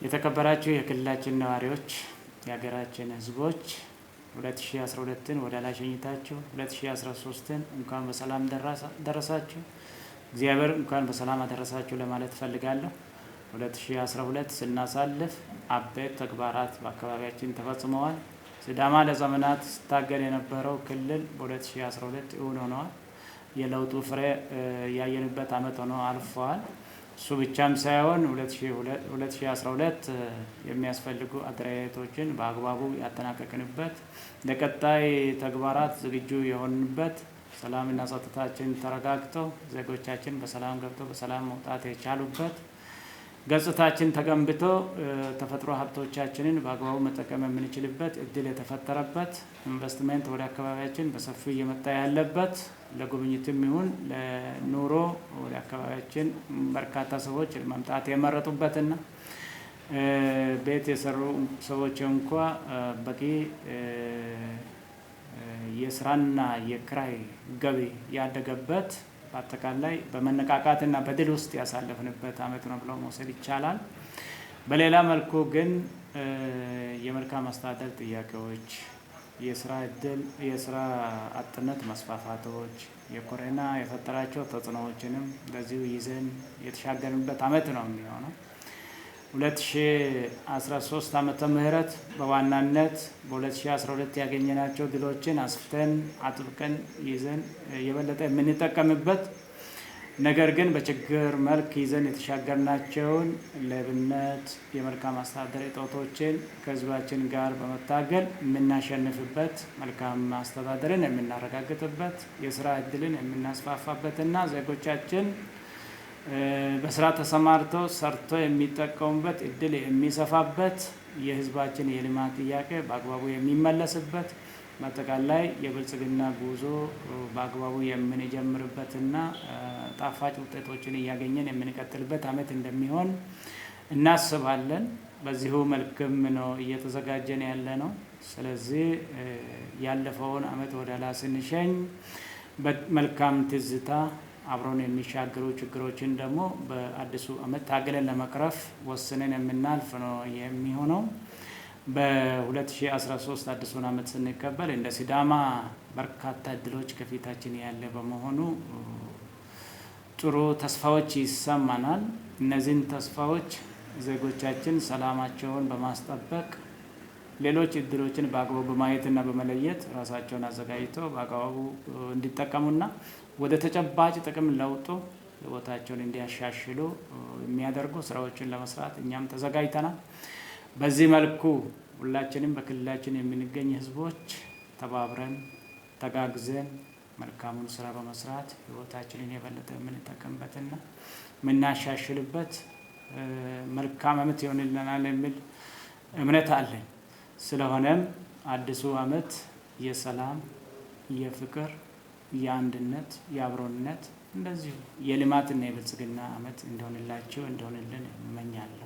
የተከበራችሁ የክልላችን ነዋሪዎች፣ የሀገራችን ህዝቦች 2012ን ወደ ኋላ ሸኝታችሁ 2013ን እንኳን በሰላም ደረሳችሁ። እግዚአብሔር እንኳን በሰላም አደረሳችሁ ለማለት ፈልጋለሁ። 2012 ስናሳልፍ አበይት ተግባራት በአካባቢያችን ተፈጽመዋል። ሲዳማ ለዘመናት ሲታገል የነበረው ክልል በ2012 እውን ሆነዋል። የለውጡ ፍሬ ያየንበት ዓመት ሆኖ አልፈዋል። እሱ ብቻም ሳይሆን 2012 የሚያስፈልጉ አደረጃጀቶችን በአግባቡ ያጠናቀቅንበት፣ ለቀጣይ ተግባራት ዝግጁ የሆንበት፣ ሰላምና ጸጥታችን ተረጋግተው ዜጎቻችን በሰላም ገብተው በሰላም መውጣት የቻሉበት፣ ገጽታችን ተገንብቶ ተፈጥሮ ሀብቶቻችንን በአግባቡ መጠቀም የምንችልበት እድል የተፈጠረበት፣ ኢንቨስትመንት ወደ አካባቢያችን በሰፊው እየመጣ ያለበት፣ ለጉብኝትም ይሁን ለኑሮ ወደ አካባቢያችን በርካታ ሰዎች መምጣት የመረጡበትና ቤት የሰሩ ሰዎች እንኳ በቂ የስራና የክራይ ገቢ ያደገበት፣ በአጠቃላይ በመነቃቃትና በድል ውስጥ ያሳለፍንበት ዓመት ነው ብሎ መውሰድ ይቻላል። በሌላ መልኩ ግን የመልካም አስተዳደር ጥያቄዎች፣ የስራ እድል፣ የስራ አጥነት መስፋፋቶች፣ የኮሮና የፈጠራቸው ተጽዕኖዎችንም እንደዚሁ ይዘን የተሻገርንበት ዓመት ነው የሚሆነው። 2013 ዓመተ ምህረት በዋናነት በ2012 ያገኘናቸው ድሎችን አስፍተን አጥብቀን ይዘን የበለጠ የምንጠቀምበት፣ ነገር ግን በችግር መልክ ይዘን የተሻገርናቸውን ሌብነት፣ የመልካም አስተዳደር እጦቶችን ከህዝባችን ጋር በመታገል የምናሸንፍበት፣ መልካም አስተዳደርን የምናረጋግጥበት፣ የስራ እድልን የምናስፋፋበትና ዜጎቻችን በስራ ተሰማርተው ሰርቶ የሚጠቀሙበት እድል የሚሰፋበት፣ የህዝባችን የልማት ጥያቄ በአግባቡ የሚመለስበት፣ በአጠቃላይ የብልጽግና ጉዞ በአግባቡ የምንጀምርበትና ጣፋጭ ውጤቶችን እያገኘን የምንቀጥልበት ዓመት እንደሚሆን እናስባለን። በዚሁ መልክም ነው እየተዘጋጀን ያለ ነው። ስለዚህ ያለፈውን ዓመት ወደ ኋላ ስንሸኝ በመልካም ትዝታ አብሮን የሚሻገሩ ችግሮችን ደግሞ በአዲሱ ዓመት ታግለን ለመቅረፍ ወስነን የምናልፍ ነው የሚሆነው። በ2013 አዲሱን ዓመት ስንቀበል እንደ ሲዳማ በርካታ እድሎች ከፊታችን ያለ በመሆኑ ጥሩ ተስፋዎች ይሰማናል። እነዚህን ተስፋዎች ዜጎቻችን ሰላማቸውን በማስጠበቅ ሌሎች እድሎችን በአግባቡ በማየትና በመለየት ራሳቸውን አዘጋጅተው በአግባቡ እንዲጠቀሙና ወደ ተጨባጭ ጥቅም ለውጡ ህይወታቸውን እንዲያሻሽሉ የሚያደርጉ ስራዎችን ለመስራት እኛም ተዘጋጅተናል። በዚህ መልኩ ሁላችንም በክልላችን የምንገኝ ህዝቦች ተባብረን ተጋግዘን መልካሙን ስራ በመስራት ህይወታችንን የበለጠ የምንጠቀምበትና የምናሻሽልበት መልካም ዓመት ይሆንልናል የሚል እምነት አለኝ። ስለሆነም አዲሱ ዓመት የሰላም፣ የፍቅር፣ የአንድነት፣ የአብሮነት እንደዚሁ የልማትና የብልጽግና ዓመት እንደሆንልን እመኛለሁ።